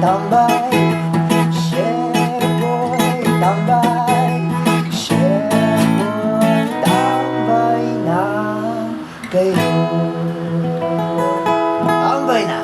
tambay, Chef Boy tambay, Chef Boy tambay na kayo. Tambay na.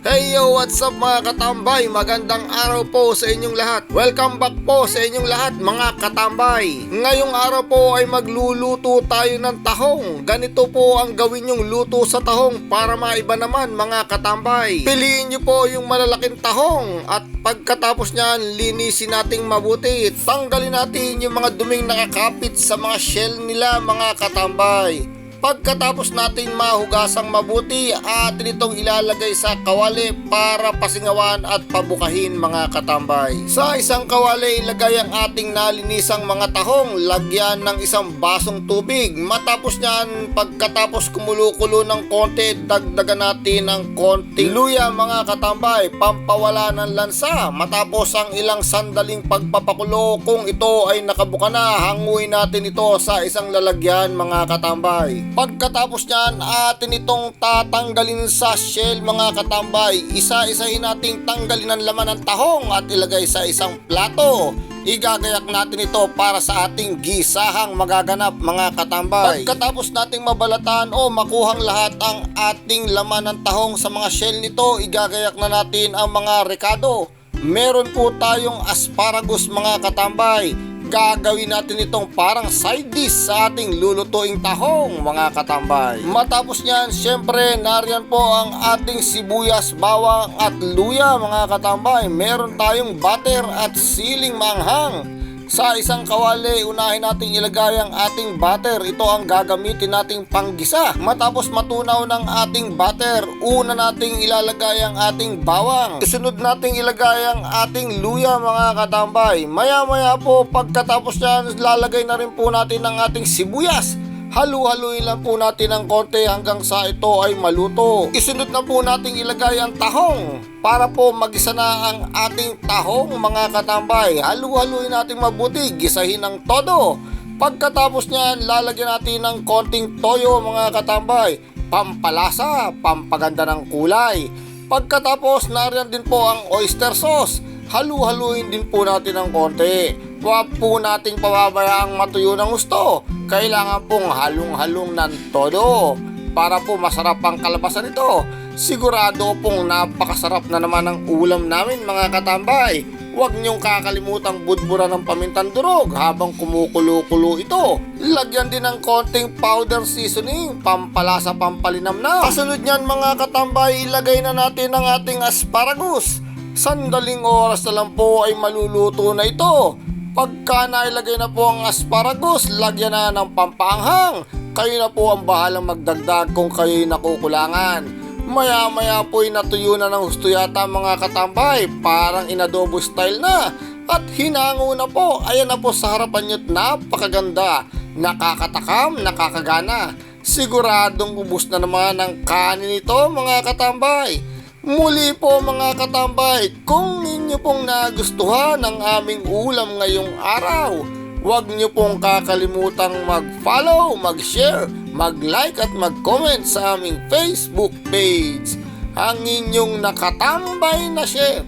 Hey yo, what's up mga katambay? Magandang araw po sa inyong lahat. Welcome back po sa inyong lahat mga katambay. Ngayong araw po ay magluluto tayo ng tahong. Ganito po ang gawin yung luto sa tahong para maiba naman mga katambay. Piliin nyo po yung malalaking tahong at pagkatapos nyan, linisin nating mabuti. Tanggalin natin yung mga duming nakakapit sa mga shell nila mga katambay. Pagkatapos natin mahugasang mabuti, atin itong ilalagay sa kawali para pasingawan at pabukahin mga katambay. Sa isang kawali, ilagay ang ating nalinisang mga tahong, lagyan ng isang basong tubig. Matapos niyan, pagkatapos kumulo-kulo ng konti, dagdagan natin ng konting luya mga katambay, pampawala ng lansa. Matapos ang ilang sandaling pagpapakulo, kung ito ay nakabuka na, hanguin natin ito sa isang lalagyan mga katambay. Pagkatapos nyan, atin itong tatanggalin sa shell mga katambay. Isa-isahin nating tanggalin ang laman ng tahong at ilagay sa isang plato. Igagayak natin ito para sa ating gisahang magaganap mga katambay. Pagkatapos nating mabalatan o makuhang lahat ang ating laman ng tahong sa mga shell nito, igagayak na natin ang mga rekado. Meron po tayong asparagus mga katambay. Gagawin natin itong parang side dish sa ating lulutuing tahong mga katambay. Matapos niyan, syempre nariyan po ang ating sibuyas, bawang at luya mga katambay. Meron tayong butter at siling manghang. Sa isang kawali, unahin nating ilagay ang ating butter. Ito ang gagamitin nating panggisa. Matapos matunaw ng ating butter, una nating ilalagay ang ating bawang. Isunod nating ilagay ang ating luya mga katambay. Maya-maya po pagkatapos yan, lalagay na rin po natin ang ating sibuyas. Halu-haluin lang po natin ng konti hanggang sa ito ay maluto. Isunod na po nating ilagay ang tahong para po magisa na ang ating tahong mga katambay. Halu-haluin natin mabuti, gisahin ng todo. Pagkatapos niyan, lalagyan natin ng konting toyo mga katambay. Pampalasa, pampaganda ng kulay. Pagkatapos, nariyan din po ang oyster sauce. Halu-haluin din po natin ng konti. Huwag po nating pababayaang matuyo ng gusto. Kailangan pong halong-halong ng todo para po masarap ang kalabasan nito. Sigurado pong napakasarap na naman ang ulam namin mga katambay. Huwag niyong kakalimutang budburan ng pamintang durog habang kumukulo-kulo ito. Lagyan din ng konting powder seasoning, pampalasa, pampalinamnam. Kasunod niyan mga katambay, ilagay na natin ang ating asparagus. Sandaling oras na lang po ay maluluto na ito. Pagka nailagay na po ang asparagus, lagyan na ng pampaanghang. Kayo na po ang bahalang magdagdag kung kayo'y nakukulangan. Maya-maya po'y natuyo na ng gusto yata mga katambay. Parang inadobo style na. At hinango na po. Ayan na po sa harapan nyo't napakaganda. Nakakatakam, nakakagana. Siguradong ubos na naman ang kanin ito mga katambay. Muli po mga katambay, kung ninyo pong nagustuhan ang aming ulam ngayong araw, huwag nyo pong kakalimutang mag-follow, mag-share, mag-like at mag-comment sa aming Facebook page. Ang inyong nakatambay na chef,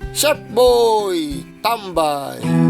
Chef Boy Tambay.